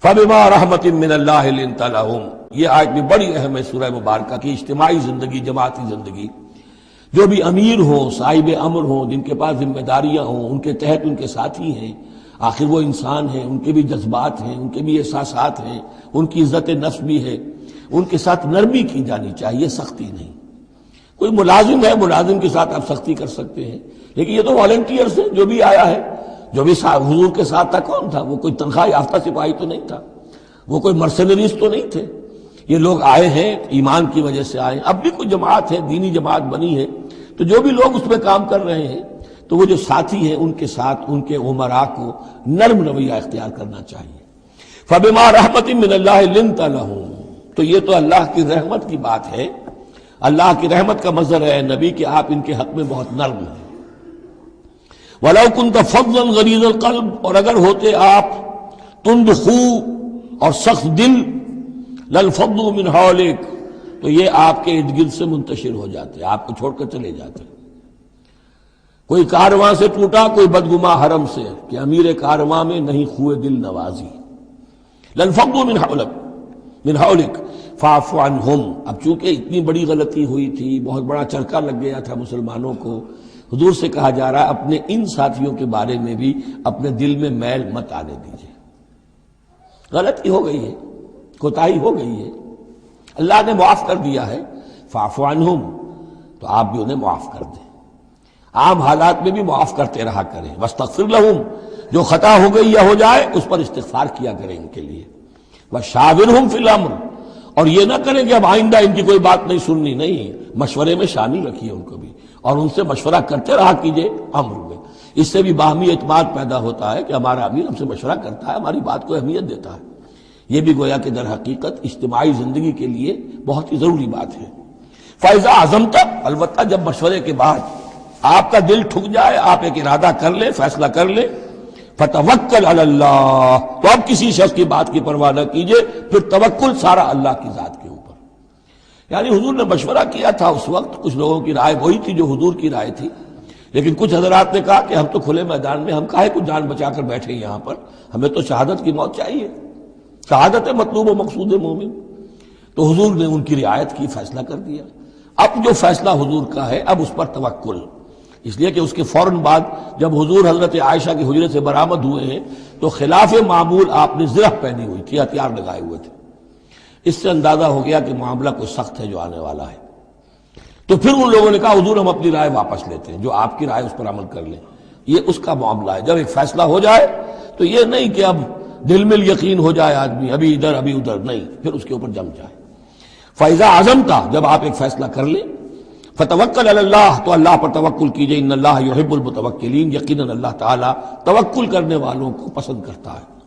فَبِمَا رَحْمَةٍ مِّنَ اللَّهِ لِنْتَ لَهُمْ، یہ آیت بھی بڑی اہم ہے سورہ مبارکہ کی۔ اجتماعی زندگی، جماعتی زندگی، جو بھی امیر ہوں، صاحب امر ہوں، جن کے پاس ذمہ داریاں ہوں، ان کے تحت ان کے ساتھی ہیں، آخر وہ انسان ہیں، ان کے بھی جذبات ہیں، ان کے بھی احساسات ہیں، ان کی عزت نفس بھی ہے، ان کے ساتھ نرمی کی جانی چاہیے، سختی نہیں۔ کوئی ملازم ہے، ملازم کے ساتھ آپ سختی کر سکتے ہیں، لیکن یہ تو والنٹیئرز ہیں، جو بھی آیا ہے، جو بھی حضور کے ساتھ تھا، کون تھا؟ وہ کوئی تنخواہ یافتہ سپاہی تو نہیں تھا، وہ کوئی مرسنریز تو نہیں تھے، یہ لوگ آئے ہیں ایمان کی وجہ سے آئے ہیں۔ اب بھی کوئی جماعت ہے، دینی جماعت بنی ہے، تو جو بھی لوگ اس میں کام کر رہے ہیں، تو وہ جو ساتھی ہیں ان کے ساتھ ان کے امراء کو نرم رویہ اختیار کرنا چاہیے۔ فَبِمَا رَحْمَةٍ مِّنَ اللَّهِ لِنْتَ لَهُمْ، تو یہ تو اللہ کی رحمت کی بات ہے۔ اللہ کی رحمت کا مظہر ہے نبی کہ آپ ان کے حق میں بہت نرم ہیں۔ وَلَوْ كُنْتَ فَظًّا غَلِيظَ الْقَلْبِ، اور اگر ہوتے آپ تند خو اور سخت دل، لَانفَضُّوا مِنْ حَوْلِكَ، تو یہ آپ کے ارد گرد سے منتشر ہو جاتے، آپ کو چھوڑ کر چلے جاتے۔ کوئی کارواں سے ٹوٹا، کوئی بدگما حرم سے، کہ امیر کارواں میں نہیں خوئے دل نوازی۔ لَانفَضُّوا مِنْ حَوْلِكَ فَاعْفُ عَنْهُمْ، اب چونکہ اتنی بڑی غلطی ہوئی تھی، بہت بڑا چرکا لگ گیا تھا مسلمانوں کو، حضور سے کہا جا رہا ہے اپنے ان ساتھیوں کے بارے میں بھی اپنے دل میں میل مت آنے دیجیے۔ غلطی ہو گئی ہے، کوتاہی ہو گئی ہے، اللہ نے معاف کر دیا ہے، فاعف عنہم، تو آپ بھی انہیں معاف کر دیں۔ عام حالات میں بھی معاف کرتے رہا کریں۔ واستغفر لہم، جو خطا ہو گئی یا ہو جائے اس پر استغفار کیا کریں ان کے لیے۔ وشاورہم فی الامر، اور یہ نہ کریں کہ اب آئندہ ان کی کوئی بات نہیں سننی، نہیں، مشورے میں شامل رکھیے ان کو بھی، اور ان سے مشورہ کرتے رہا کیجئے امر میں۔ اس سے بھی باہمی اعتماد پیدا ہوتا ہے کہ ہمارا امیر ہم سے مشورہ کرتا ہے، ہماری بات کو اہمیت دیتا ہے۔ یہ بھی گویا کہ در حقیقت اجتماعی زندگی کے لیے بہت ہی ضروری بات ہے۔ فَإِذَا عَزَمْتَ، البتہ جب مشورے کے بعد آپ کا دل ٹھک جائے، آپ ایک ارادہ کر لیں، فیصلہ کر لیں، فَتَوَكَّلْ عَلَى اللَّهِ، تو اب کسی شخص کی بات کی پرواہ نہ کیجئے، پھر توکل سارا اللہ کی ذات کے اوپر۔ یعنی حضور نے مشورہ کیا تھا اس وقت، کچھ لوگوں کی رائے وہی تھی جو حضور کی رائے تھی، لیکن کچھ حضرات نے کہا کہ ہم تو کھلے میدان میں، ہم کاہے کو جان بچا کر بیٹھے یہاں پر، ہمیں تو شہادت کی موت چاہیے، شہادت مطلوب و مقصود مومن۔ تو حضور نے ان کی رعایت کی، فیصلہ کر دیا۔ اب جو فیصلہ حضور کا ہے، اب اس پر توکل، اس لیے کہ اس کے فوراً بعد جب حضور حضرت عائشہ کے حجرے سے برآمد ہوئے ہیں تو خلاف معمول آپ نے زرہ پہنی ہوئی تھی، ہتھیار لگائے ہوئے تھے۔ اس سے اندازہ ہو گیا کہ معاملہ کوئی سخت ہے جو آنے والا ہے۔ تو پھر ان لوگوں نے کہا حضور ہم اپنی رائے واپس لیتے ہیں، جو آپ کی رائے اس پر عمل کر لیں۔ یہ اس کا معاملہ ہے، جب ایک فیصلہ ہو جائے تو یہ نہیں کہ اب دل میں یقین ہو جائے آدمی، ابھی ادھر ابھی ادھر، نہیں، پھر اس کے اوپر جم جائے۔ فَإِذَا عَزَمْتَ، جب آپ ایک فیصلہ کر لیں، فَتَوَكَّلْ عَلَى اللَّهِ، تو اللہ پر توکل کیجئے، ان اللہ یحب المتوکلین، یقیناً اللہ تعالیٰ توکل کرنے والوں کو پسند کرتا ہے۔